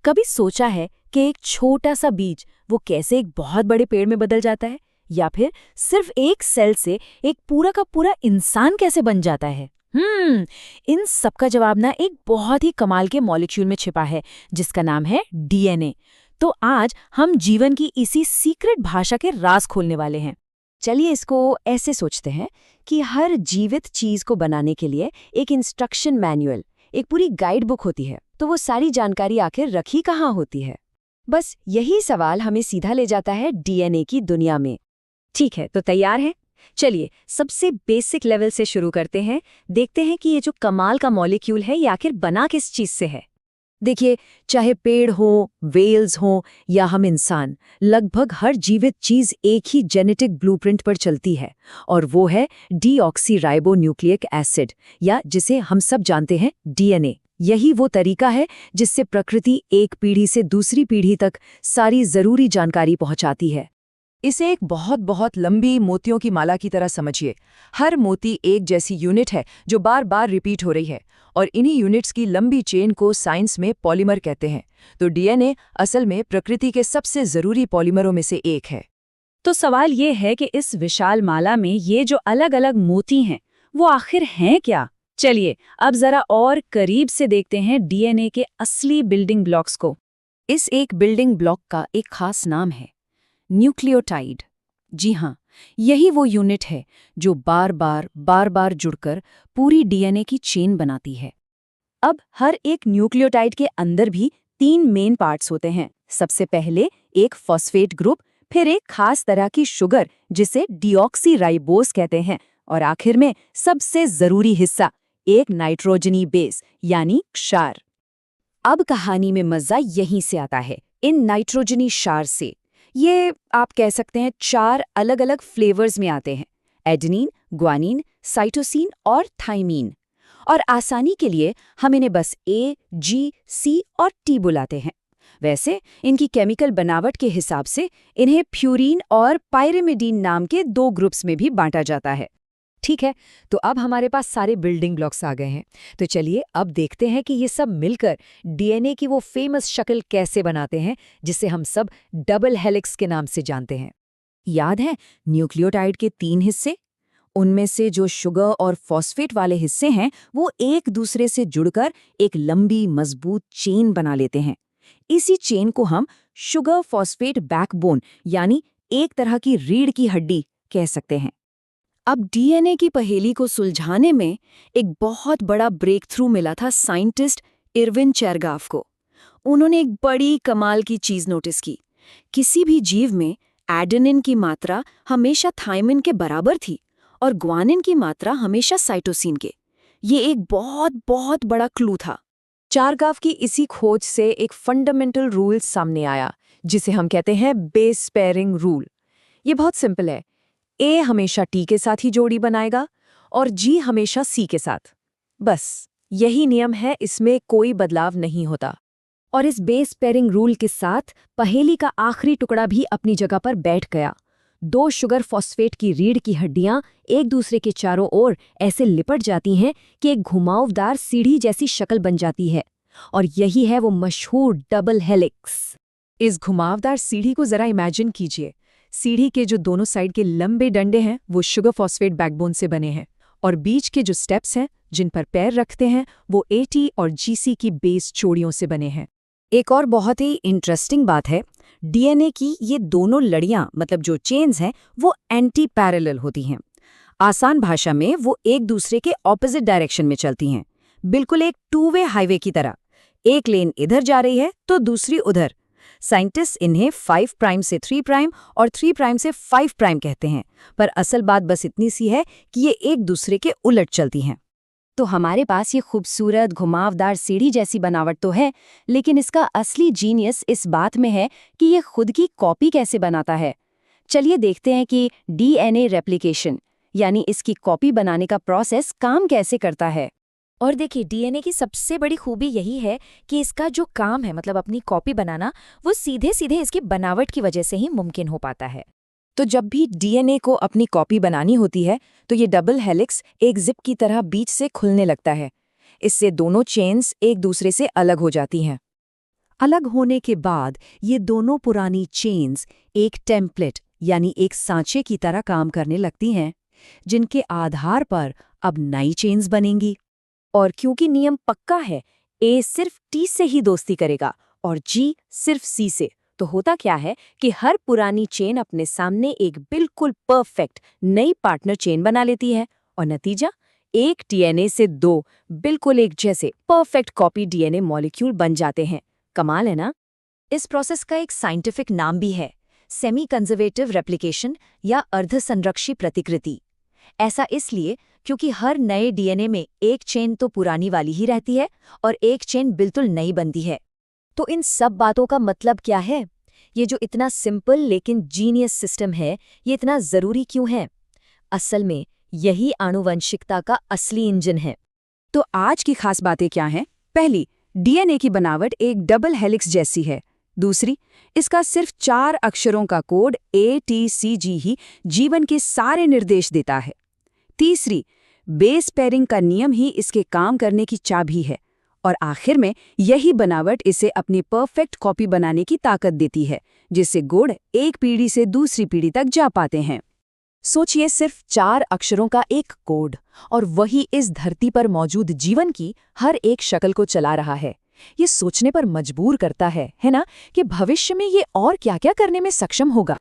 कभी सोचा है कि एक छोटा सा बीज वो कैसे एक बहुत बड़े पेड़ में बदल जाता है, या फिर सिर्फ एक सेल से एक पूरा का पूरा इंसान कैसे बन जाता है? इन सब का जवाब ना एक बहुत ही कमाल के मॉलिक्यूल में छिपा है, जिसका नाम है डीएनए। तो आज हम जीवन की इसी सीक्रेट भाषा के राज खोलने वाले हैं। चलिए इसको ऐसे सोचते हैं कि हर जीवित चीज को बनाने के लिए एक इंस्ट्रक्शन मैनुअल, एक पूरी गाइड बुक होती है। तो वो सारी जानकारी आखिर रखी कहाँ होती है? बस यही सवाल हमें सीधा ले जाता है डीएनए की दुनिया में। ठीक है, तो तैयार हैं? चलिए सबसे बेसिक लेवल से शुरू करते हैं। देखते हैं कि ये जो कमाल का मॉलिक्यूल है ये आखिर बना किस चीज से है। देखिए, चाहे पेड़ हो, वेल्स हो या हम इंसान, लगभग हर जीवित चीज एक ही जेनेटिक ब्लूप्रिंट पर चलती है, और वो है डीऑक्सीराइबोन्यूक्लिक एसिड, या जिसे हम सब जानते हैं डीएनए। यही वो तरीका है जिससे प्रकृति एक पीढ़ी से दूसरी पीढ़ी तक सारी जरूरी जानकारी पहुंचाती है। इसे एक बहुत बहुत लंबी मोतियों की माला की तरह समझिए। हर मोती एक जैसी यूनिट है जो बार बार रिपीट हो रही है, और इन्हीं यूनिट्स की लंबी चेन को साइंस में पॉलीमर कहते हैं। तो डीएनए असल में प्रकृति के सबसे जरूरी पॉलीमरों में से एक है। तो सवाल ये है कि इस विशाल माला में ये जो अलग अलग मोती हैं, वो आखिर हैं क्या? चलिए अब जरा और करीब से देखते हैं डीएनए के असली बिल्डिंग ब्लॉक्स को। इस एक बिल्डिंग ब्लॉक का एक खास नाम है न्यूक्लियोटाइड। जी हाँ, यही वो यूनिट है जो बार बार जुड़कर पूरी डीएनए की चेन बनाती है। अब हर एक न्यूक्लियोटाइड के अंदर भी 3 मेन पार्ट्स होते हैं। सबसे पहले एक फॉस्फेट ग्रुप, फिर एक खास तरह की शुगर जिसे डीऑक्सीराइबोज कहते हैं, और आखिर में सबसे जरूरी हिस्सा एक नाइट्रोजनी बेस यानी क्षार। अब कहानी में मजा यहीं से आता है, इन नाइट्रोजनी क्षार से। ये आप कह सकते हैं 4 अलग अलग फ्लेवर्स में आते हैं: एडेनिन, ग्वानिन, साइटोसिन और थाइमीन। और आसानी के लिए हम इन्हें बस ए, जी, सी और टी बुलाते हैं। वैसे इनकी केमिकल बनावट के हिसाब से इन्हें प्यूरीन और पायरिमिडीन नाम के 2 ग्रुप्स में भी बांटा जाता है। ठीक है, तो अब हमारे पास सारे बिल्डिंग ब्लॉक्स आ गए हैं। तो चलिए अब देखते हैं कि ये सब मिलकर डीएनए की वो फेमस शक्ल कैसे बनाते हैं, जिसे हम सब डबल हेलिक्स के नाम से जानते हैं। याद है न्यूक्लियोटाइड के 3 हिस्से? उनमें से जो शुगर और फॉस्फेट वाले हिस्से हैं वो एक दूसरे से जुड़कर एक लंबी मजबूत चेन बना लेते हैं। इसी चेन को हम शुगर फॉस्फेट बैकबोन यानी एक तरह की रीढ़ की हड्डी कह सकते हैं। अब डीएनए की पहेली को सुलझाने में एक बहुत बड़ा ब्रेक थ्रू मिला था साइंटिस्ट इरविन चेरगाफ को। उन्होंने एक बड़ी कमाल की चीज नोटिस की। किसी भी जीव में एडेनिन की मात्रा हमेशा थाइमिन के बराबर थी और ग्वानिन की मात्रा हमेशा साइटोसिन के। ये एक बहुत बहुत बड़ा क्लू था। चेरगाफ की इसी खोज से एक फंडामेंटल रूल सामने आया, जिसे हम कहते हैं बेस पेयरिंग रूल। ये बहुत सिंपल है। ए हमेशा टी के साथ ही जोड़ी बनाएगा और जी हमेशा सी के साथ। बस यही नियम है, इसमें कोई बदलाव नहीं होता। और इस बेस पेयरिंग रूल के साथ पहेली का आखिरी टुकड़ा भी अपनी जगह पर बैठ गया। 2 शुगर फॉस्फेट की रीढ़ की हड्डियां एक दूसरे के चारों ओर ऐसे लिपट जाती हैं कि एक घुमावदार सीढ़ी जैसी शक्ल बन जाती है, और यही है वो मशहूर डबल हेलिक्स। इस घुमावदार सीढ़ी को जरा इमेजिन कीजिए। सीढ़ी के जो दोनों साइड के लंबे डंडे हैं वो शुगर फॉस्फेट बैकबोन से बने हैं, और बीच के जो स्टेप्स हैं जिन पर पैर रखते हैं वो एटी और जीसी की बेस चोड़ियों से बने हैं। एक और बहुत ही इंटरेस्टिंग बात है, डीएनए की ये दोनों लड़ियां मतलब जो चेन्स हैं वो एंटी पैरेलल होती हैं। आसान भाषा में वो एक दूसरे के ऑपोजिट डायरेक्शन में चलती हैं, बिल्कुल एक 2 वे हाईवे की तरह। एक लेन इधर जा रही है तो दूसरी उधर। साइंटिस्ट इन्हें 5 प्राइम से 3 प्राइम और 3 प्राइम से 5 प्राइम कहते हैं, पर असल बात बस इतनी सी है कि ये एक दूसरे के उलट चलती हैं। तो हमारे पास ये खूबसूरत घुमावदार सीढ़ी जैसी बनावट तो है, लेकिन इसका असली जीनियस इस बात में है कि ये खुद की कॉपी कैसे बनाता है। चलिए देखते हैं कि डीएनए रेप्लिकेशन यानी इसकी कॉपी बनाने का प्रोसेस काम कैसे करता है। और देखिए, डीएनए की सबसे बड़ी खूबी यही है कि इसका जो काम है मतलब अपनी कॉपी बनाना, वो सीधे सीधे इसकी बनावट की वजह से ही मुमकिन हो पाता है। तो जब भी डीएनए को अपनी कॉपी बनानी होती है तो ये डबल हेलिक्स एक जिप की तरह बीच से खुलने लगता है। इससे दोनों चेन्स एक दूसरे से अलग हो जाती हैं। अलग होने के बाद ये दोनों पुरानी चेन्स एक टेम्पलेट यानी एक सांचे की तरह काम करने लगती हैं, जिनके आधार पर अब नई चेन्स बनेंगी। और क्योंकि नियम पक्का है, ए सिर्फ टी से ही दोस्ती करेगा और जी सिर्फ सी से, तो होता क्या है कि हर पुरानी चेन अपने सामने एक बिल्कुल परफेक्ट नई पार्टनर चेन बना लेती है और नतीजा एक डीएनए से दो बिल्कुल एक जैसे परफेक्ट कॉपी डीएनए मॉलिक्यूल बन जाते हैं। कमाल है ना? इस प्रोसेस का एक साइंटिफिक नाम भी है, सेमी कंजर्वेटिव रेप्लिकेशन या अर्धसंरक्षी प्रतिकृति। ऐसा इसलिए क्योंकि हर नए डीएनए में एक चेन तो पुरानी वाली ही रहती है और एक चेन बिल्कुल नई बनती है। तो इन सब बातों का मतलब क्या है? ये जो इतना सिंपल लेकिन जीनियस सिस्टम है, ये इतना ज़रूरी क्यों है? असल में यही आनुवंशिकता का असली इंजन है। तो आज की खास बातें क्या हैं? पहली, डीएनए की बनावट एक डबल हेलिक्स जैसी है। दूसरी, इसका सिर्फ 4 अक्षरों का कोड ATCG ही जीवन के सारे निर्देश देता है। तीसरी, बेस पेयरिंग का नियम ही इसके काम करने की चाबी है। और आखिर में यही बनावट इसे अपनी परफेक्ट कॉपी बनाने की ताकत देती है, जिससे गुण एक पीढ़ी से दूसरी पीढ़ी तक जा पाते हैं। सोचिए, सिर्फ 4 अक्षरों का एक कोड, और वही इस धरती पर मौजूद जीवन की हर एक शक्ल को चला रहा है। ये सोचने पर मजबूर करता है ना, कि भविष्य में ये और क्या-क्या करने में सक्षम होगा।